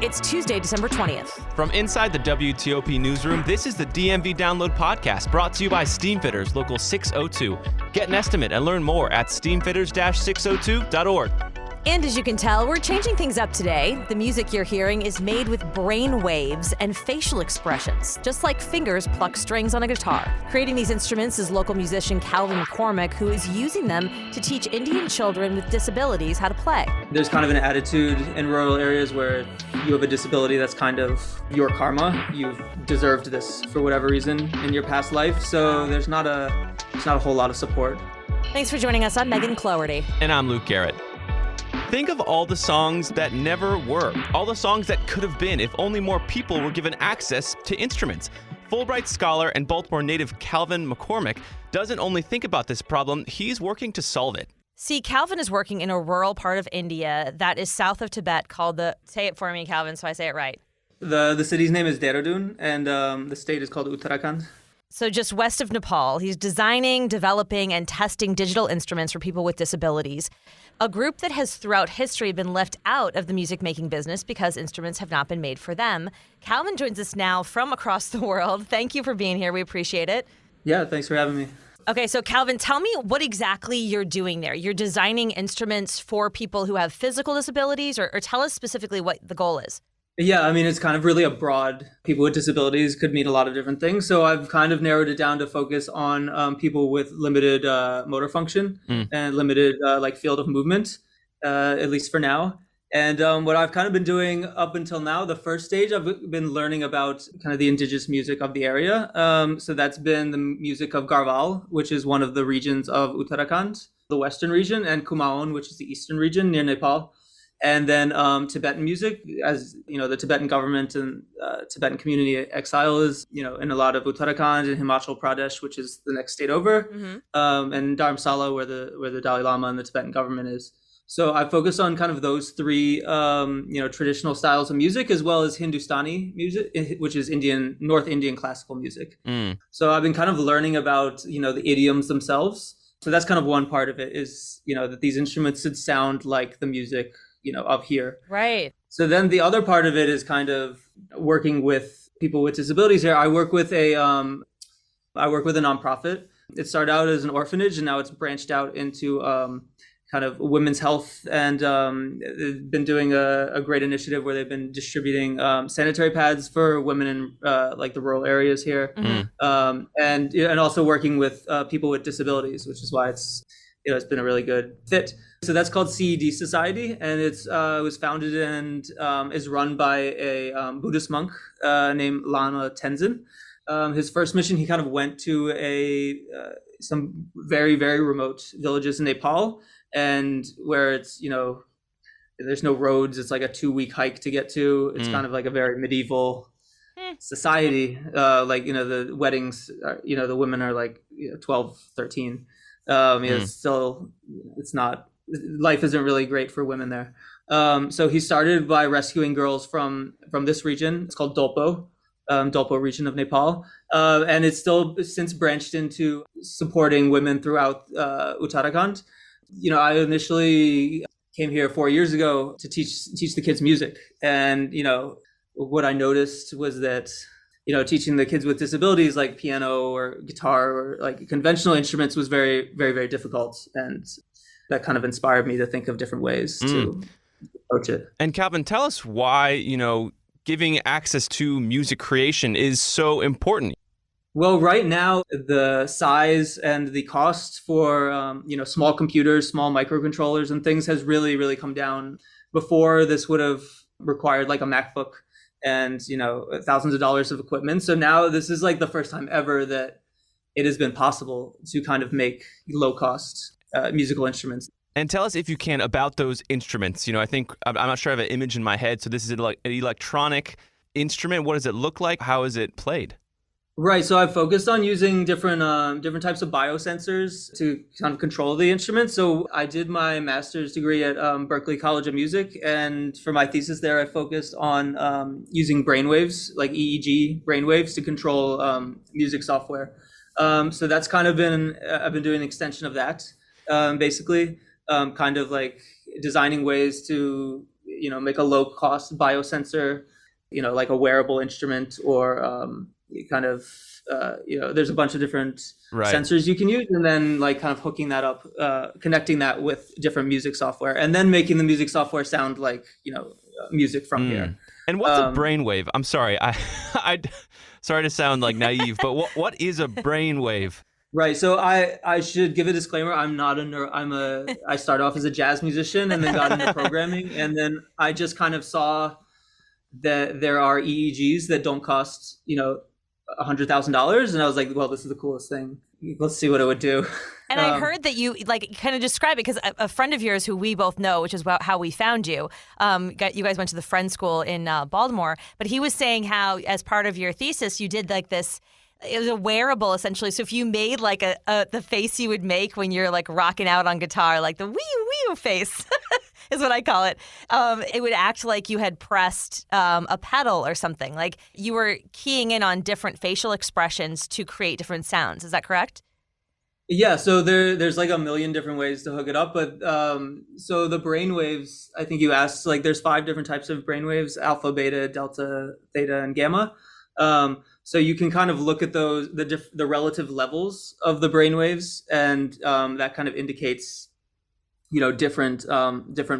It's Tuesday, December 20th. From inside the WTOP newsroom, this is the DMV Download Podcast, brought to you by Steamfitters Local 602. Get an estimate and learn more at steamfitters-602.org. And as you can tell, we're changing things up today. The music you're hearing is made with brain waves and facial expressions, just like fingers pluck strings on a guitar. Creating these instruments is local musician Calvin McCormack, who is using them to teach Indian children with disabilities how to play. There's kind of an attitude in rural areas where you have a disability that's kind of your karma. You've deserved this for whatever reason in your past life. So there's not a whole lot of support. Thanks for joining us. I'm Megan Cloherty. And I'm Luke Garrett. Think of all the songs that never were, all the songs that could have been if only more people were given access to instruments. Fulbright scholar and Baltimore-native Calvin McCormack doesn't only think about this problem, he's working to solve it. See, Calvin is working in a rural part of India that is south of Tibet called say it for me, Calvin, so I say it right. The city's name is Dehradun, and the state is called Uttarakhand. So just west of Nepal, he's designing, developing, and testing digital instruments for people with disabilities. A group that has throughout history been left out of the music-making business because instruments have not been made for them. Calvin joins us now from across the world. Thank you for being here. We appreciate it. Yeah, thanks for having me. Okay, so Calvin, tell me what exactly you're doing there. You're designing instruments for people who have physical disabilities, or tell us specifically what the goal is. Yeah, I mean, it's kind of really a broad, people with disabilities could mean a lot of different things. So I've kind of narrowed it down to focus on people with limited motor function and limited field of movement, at least for now. And what I've kind of been doing up until now, the first stage, I've been learning about kind of the indigenous music of the area. So that's been the music of Garhwal, which is one of the regions of Uttarakhand, the western region, and Kumaon, which is the eastern region near Nepal. And then Tibetan music, as you know, the Tibetan government and Tibetan community exile is, in a lot of Uttarakhand and Himachal Pradesh, which is the next state over, and Dharamsala, where the Dalai Lama and the Tibetan government is. So I focus on kind of those three, traditional styles of music, as well as Hindustani music, which is North Indian classical music. So I've been kind of learning about, the idioms themselves. So that's kind of one part of it is, that these instruments should sound like the music of here. Right. So then the other part of it is kind of working with people with disabilities here. I work with a nonprofit. It started out as an orphanage, and now it's branched out into kind of women's health, and they've been doing a great initiative where they've been distributing sanitary pads for women in the rural areas here, and also working with people with disabilities, which is why it's been a really good fit. So that's called CED Society, and it was founded and is run by a Buddhist monk named Lama Tenzin. His first mission, he kind of went to some very, very remote villages in Nepal, and where it's, there's no roads. It's like a 2-week hike to get to. It's kind of like a very medieval society. The weddings, the women are 12, 13. Life isn't really great for women there. So he started by rescuing girls from this region. It's called Dolpo region of Nepal. And it's still since branched into supporting women throughout Uttarakhand. I initially came here 4 years ago to teach the kids music. And, what I noticed was that, teaching the kids with disabilities like piano or guitar or like conventional instruments was very, very, very difficult. And that kind of inspired me to think of different ways to approach it. And Calvin, tell us why, giving access to music creation is so important. Well, right now, the size and the cost for, small computers, small microcontrollers and things has really, really come down. Before, this would have required like a MacBook and, thousands of dollars of equipment. So now this is like the first time ever that it has been possible to kind of make low cost musical instruments. And tell us, if you can, about those instruments. I think, I'm not sure I have an image in my head. So this is like an electronic instrument. What does it look like? How is it played? Right. So I've focused on using different types of biosensors to kind of control the instrument. So I did my master's degree at Berklee College of Music. And for my thesis there, I focused on using brainwaves, like EEG brainwaves, to control music software. So that's kind of I've been doing an extension of that, basically, kind of like designing ways to make a low cost biosensor, like a wearable instrument, or kind of, there's a bunch of different sensors you can use, and then like kind of hooking that up, connecting that with different music software, and then making the music software sound like, music from here. And what's a brainwave? I'm sorry, I sorry to sound like naive, but what is a brainwave? Right. So I should give a disclaimer. I'm not a nerd. I started off as a jazz musician and then got into programming. And then I just kind of saw that there are EEGs that don't cost, $100,000. And I was like, well, this is the coolest thing. Let's see what it would do. And I heard that you kind of describe it because a friend of yours who we both know, which is how we found you, you guys went to the Friend School in Baltimore, but he was saying how as part of your thesis, you did like this, it was a wearable essentially. So if you made like the face you would make when you're like rocking out on guitar, like the wee face is what I call it. It would act like you had pressed a pedal or something. Like you were keying in on different facial expressions to create different sounds. Is that correct? Yeah, so there's like a million different ways to hook it up, but so the brainwaves, I think you asked, like there's 5 different types of brainwaves: alpha, beta, delta, theta, and gamma. So you can kind of look at those, the relative levels of the brainwaves, and that kind of indicates, different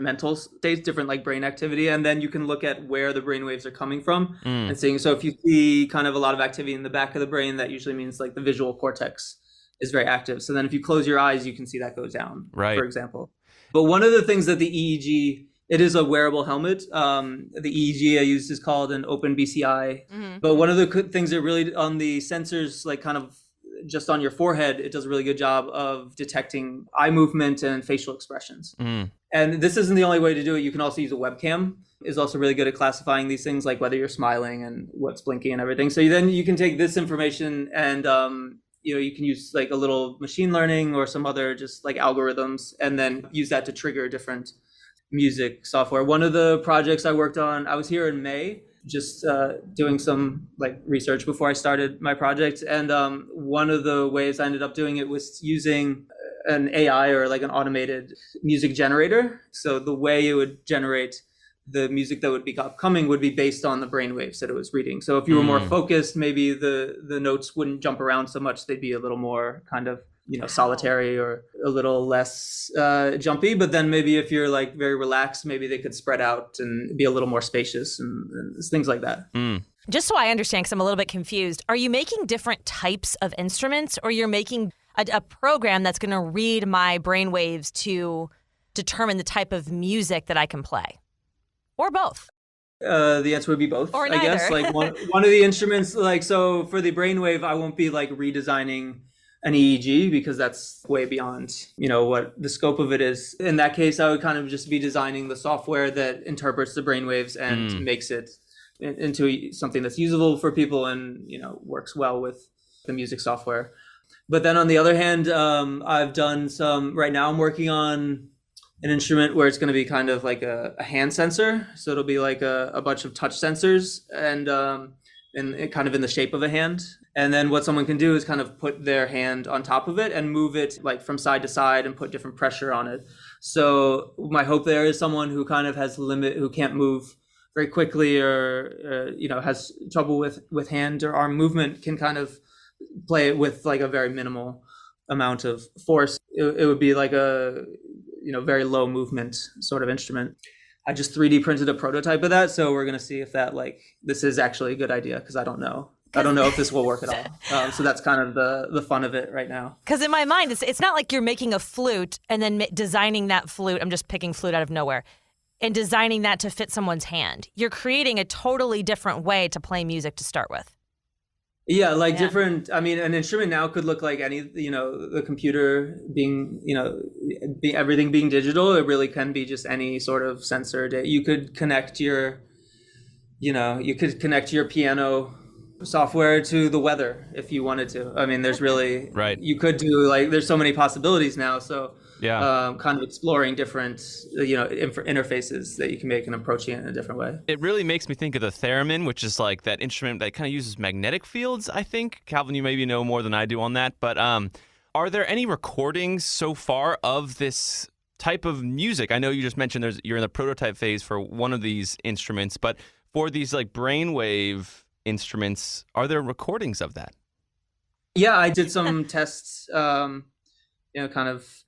mental states, different like brain activity, and then you can look at where the brainwaves are coming from and seeing. So if you see kind of a lot of activity in the back of the brain, that usually means like the visual cortex is very active. So then if you close your eyes, you can see that go down, for example. But one of the things that the EEG, it is a wearable helmet. The EEG I used is called an open BCI. Mm-hmm. But one of the things that really on the sensors, like kind of just on your forehead, it does a really good job of detecting eye movement and facial expressions. Mm. And this isn't the only way to do it. You can also use a webcam. Is also really good at classifying these things, like whether you're smiling and what's blinking and everything. So then you can take this information and you can use like a little machine learning or some other just like algorithms, and then use that to trigger different music software. One of the projects I worked on, I was here in May, just doing some like research before I started my project. And one of the ways I ended up doing it was using an AI, or like an automated music generator. So the way it would generate the music that would be upcoming would be based on the brainwaves that it was reading. So if you were more focused, maybe the notes wouldn't jump around so much. They'd be a little more kind of, solitary, or a little less jumpy. But then maybe if you're like very relaxed, maybe they could spread out and be a little more spacious and things like that. Mm. Just so I understand, because I'm a little bit confused, are you making different types of instruments, or you're making a program that's going to read my brainwaves to determine the type of music that I can play? Or both? The answer would be both, or I guess. Like one of the instruments, like, so for the brainwave, I won't be like redesigning an EEG, because that's way beyond, what the scope of it is. In that case, I would kind of just be designing the software that interprets the brainwaves and makes it into something that's usable for people and, works well with the music software. But then on the other hand, I've done right now I'm working on an instrument where it's going to be kind of like a hand sensor. So it'll be like a bunch of touch sensors and kind of in the shape of a hand. And then what someone can do is kind of put their hand on top of it and move it like from side to side and put different pressure on it. So my hope there is someone who kind of has who can't move very quickly, or has trouble with hand or arm movement, can kind of play it with like a very minimal amount of force. It would be like a very low movement sort of instrument. I just 3D printed a prototype of that, so we're gonna see if this is actually a good idea, because I don't know if this will work at all. So that's kind of the fun of it right now. Because in my mind, it's not like you're making a flute and then designing that flute. I'm just picking flute out of nowhere and designing that to fit someone's hand. You're creating a totally different way to play music to start with. Yeah, like different. I mean, an instrument now could look like any, the computer being, everything being digital. It really can be just any sort of sensor. You could connect your piano software to the weather if you wanted to. I mean, there's really, you could do there's so many possibilities now. So kind of exploring different, interfaces that you can make and approaching it in a different way. It really makes me think of the theremin, which is like that instrument that kind of uses magnetic fields, I think. Calvin, you maybe know more than I do on that. But are there any recordings so far of this type of music? I know you just mentioned you're in the prototype phase for one of these instruments, but for these like brainwave instruments, are there recordings of that? Yeah, I did some tests, kind of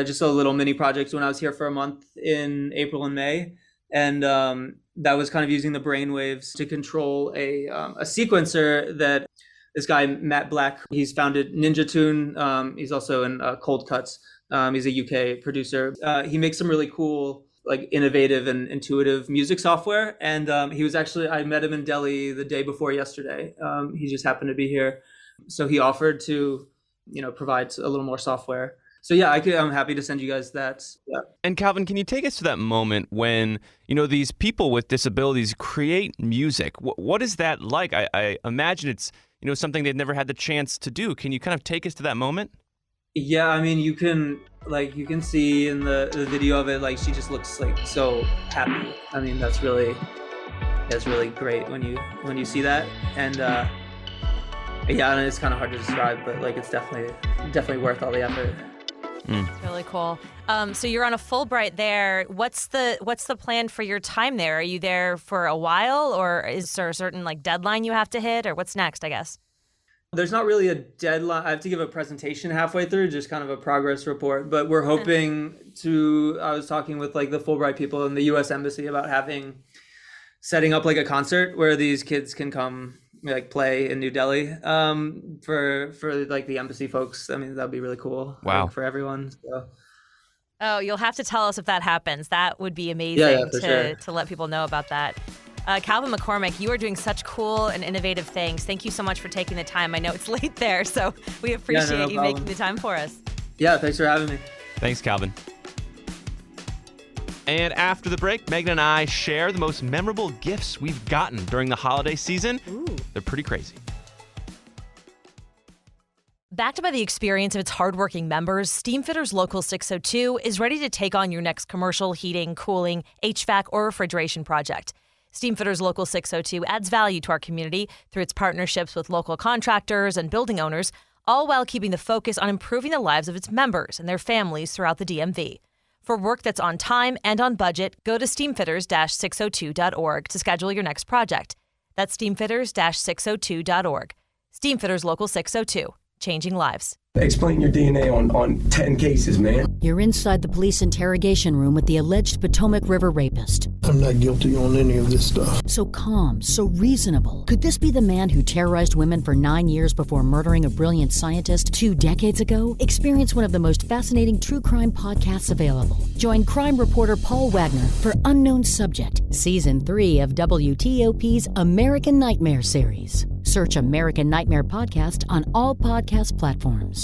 just a little mini project when I was here for a month in April and May. And that was kind of using the brainwaves to control a sequencer that this guy, Matt Black, he's founded Ninja Tune. He's also in Cold Cuts. He's a UK producer. He makes some really cool, like innovative and intuitive music software. And I met him in Delhi the day before yesterday. He just happened to be here. So he offered to, provide a little more software. So yeah, I'm happy to send you guys that. Yeah. And Calvin, can you take us to that moment when, these people with disabilities create music? What is that like? I imagine it's, something they've never had the chance to do. Can you kind of take us to that moment? Yeah, I mean, you can see in the video of it, like she just looks like so happy. I mean, that's really great when you see that. And yeah, and it's kind of hard to describe, but like it's definitely worth all the effort. Really cool. So you're on a Fulbright there. What's the plan for your time there? Are you there for a while, or is there a certain like deadline you have to hit, or what's next, I guess? There's not really a deadline. I have to give a presentation halfway through, just kind of a progress report. But we're hoping I was talking with like the Fulbright people in the U.S. Embassy about setting up like a concert where these kids can come like play in New Delhi for like the embassy folks. I mean, that'd be really cool. Wow. For everyone. So. Oh, you'll have to tell us if that happens. That would be amazing sure. to let people know about that. Calvin McCormack, you are doing such cool and innovative things. Thank you so much for taking the time. I know it's late there, so we appreciate you making the time for us. Yeah, thanks for having me. Thanks, Calvin. And after the break, Megan and I share the most memorable gifts we've gotten during the holiday season. Ooh. They're pretty crazy. Backed by the experience of its hardworking members, Steamfitters Local 602 is ready to take on your next commercial, heating, cooling, HVAC, or refrigeration project. Steamfitters Local 602 adds value to our community through its partnerships with local contractors and building owners, all while keeping the focus on improving the lives of its members and their families throughout the DMV. For work that's on time and on budget, go to steamfitters-602.org to schedule your next project. That's steamfitters-602.org. Steamfitters Local 602, changing lives. Explain your DNA on 10 cases, man. You're inside the police interrogation room with the alleged Potomac River rapist. I'm not guilty on any of this stuff. So calm, so reasonable. Could this be the man who terrorized women for 9 years before murdering a brilliant scientist 2 decades ago? Experience one of the most fascinating true crime podcasts available. Join crime reporter Paul Wagner for Unknown Subject, Season 3 of WTOP's American Nightmare series. Search American Nightmare Podcast on all podcast platforms.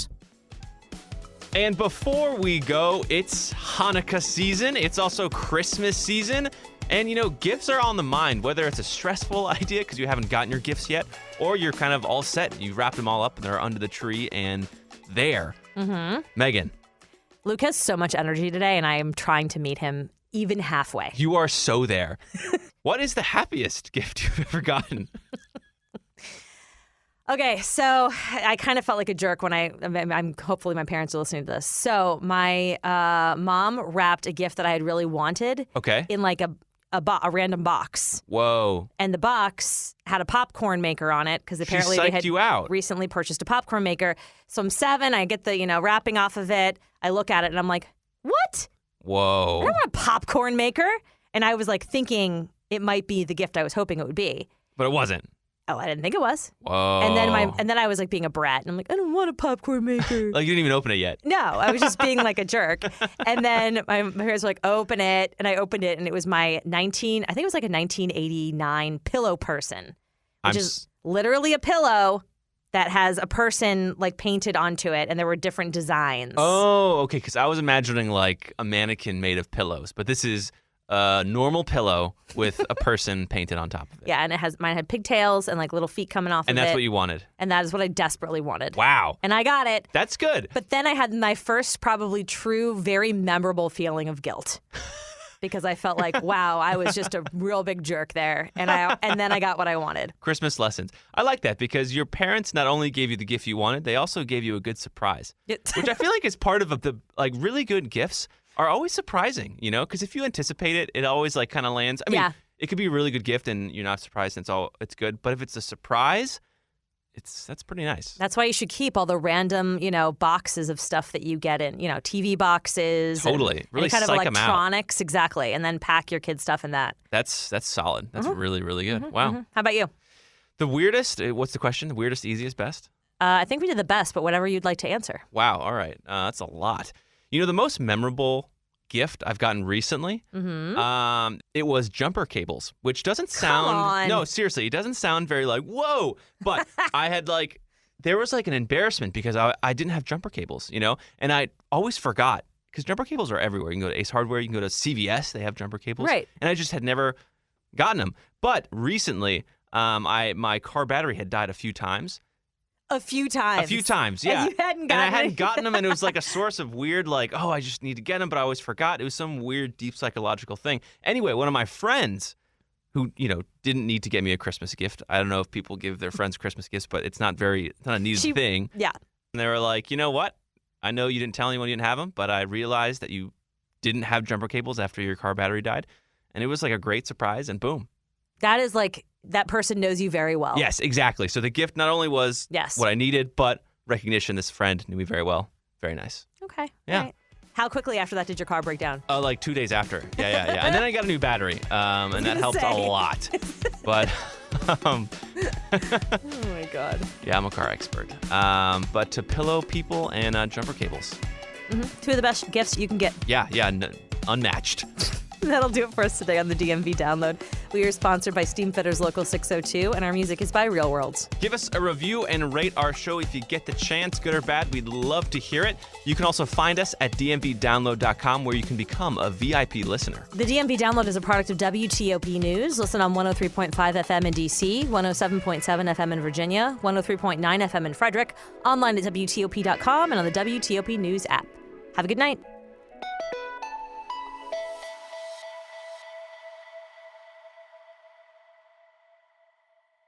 And before we go, it's Hanukkah season. It's also Christmas season. And, gifts are on the mind, whether it's a stressful idea because you haven't gotten your gifts yet, or you're kind of all set. You wrapped them all up and they're under the tree and there. Mm-hmm. Megan. Luke has so much energy today, and I am trying to meet him even halfway. You are so there. What is the happiest gift you've ever gotten? Okay, so I kind of felt like a jerk when I'm hopefully my parents are listening to this. So my mom wrapped a gift that I had really wanted in like a random box. Whoa. And the box had a popcorn maker on it because apparently she psyched they had you out. Recently purchased a popcorn maker. So I'm 7, I get the, wrapping off of it. I look at it and I'm like, what? Whoa. I don't want a popcorn maker. And I was like thinking it might be the gift I was hoping it would be. But it wasn't. Oh, I didn't think it was. Whoa. And then I was like being a brat, and I'm like, I don't want a popcorn maker. Like you didn't even open it yet. No, I was just being like a jerk. And then my parents were like, open it, and I opened it, and it was my I think it was like a 1989 pillow person, which is literally a pillow that has a person like painted onto it, and there were different designs. Oh, okay, because I was imagining like a mannequin made of pillows, but this is a normal pillow with a person painted on top of it. Yeah, and mine had pigtails and like little feet coming off of it. And that's what you wanted. And that is what I desperately wanted. Wow. And I got it. That's good. But then I had my first probably true, very memorable feeling of guilt. Because I felt like, wow, I was just a real big jerk there. And then I got what I wanted. Christmas lessons. I like that because your parents not only gave you the gift you wanted, they also gave you a good surprise. Which I feel like is part of the like really good gifts are always surprising, because if you anticipate it, it always like kind of lands. I mean, it could be a really good gift and you're not surprised and it's good. But if it's a surprise, that's pretty nice. That's why you should keep all the random, boxes of stuff that you get in, TV boxes. Totally. Really any kind psych of 'em out. Electronics, exactly. And then pack your kids' stuff in that. That's solid. That's really, really good. Wow. How about you? The weirdest, what's the question? The weirdest, easiest, best? I think we did the best, but whatever you'd like to answer. Wow. All right. That's a lot. The most memorable gift I've gotten recently, it was jumper cables, which doesn't sound... Come on. No, seriously, it doesn't sound very like, whoa. But I had there was an embarrassment because I didn't have jumper cables, and I always forgot because jumper cables are everywhere. You can go to Ace Hardware, you can go to CVS, they have jumper cables. Right. And I just had never gotten them. But recently, my car battery had died a few times. A few times. A few times, yeah. And you hadn't gotten And I hadn't gotten them, and it was like a source of weird, I just need to get them, but I always forgot. It was some weird, deep psychological thing. Anyway, one of my friends who, didn't need to get me a Christmas gift. I don't know if people give their friends Christmas gifts, but it's not a needed thing. Yeah. And they were like, you know what? I know you didn't tell anyone you didn't have them, but I realized that you didn't have jumper cables after your car battery died. And it was like a great surprise, and boom. That is that person knows you very well. Yes, exactly. So the gift not only was what I needed, but recognition. This friend knew me very well. Very nice. Okay. Yeah. Right. How quickly after that did your car break down? Like 2 days after. Yeah. And then I got a new battery, and that helped a lot. But, oh my God. Yeah, I'm a car expert. But to pillow people and jumper cables. Two of the best gifts you can get. Yeah, unmatched. That'll do it for us today on the DMV Download. We are sponsored by Steamfitters Local 602, and our music is by Real Worlds. Give us a review and rate our show if you get the chance, good or bad. We'd love to hear it. You can also find us at dmvdownload.com, where you can become a VIP listener. The DMV Download is a product of WTOP News. Listen on 103.5 FM in D.C., 107.7 FM in Virginia, 103.9 FM in Frederick, online at WTOP.com, and on the WTOP News app. Have a good night.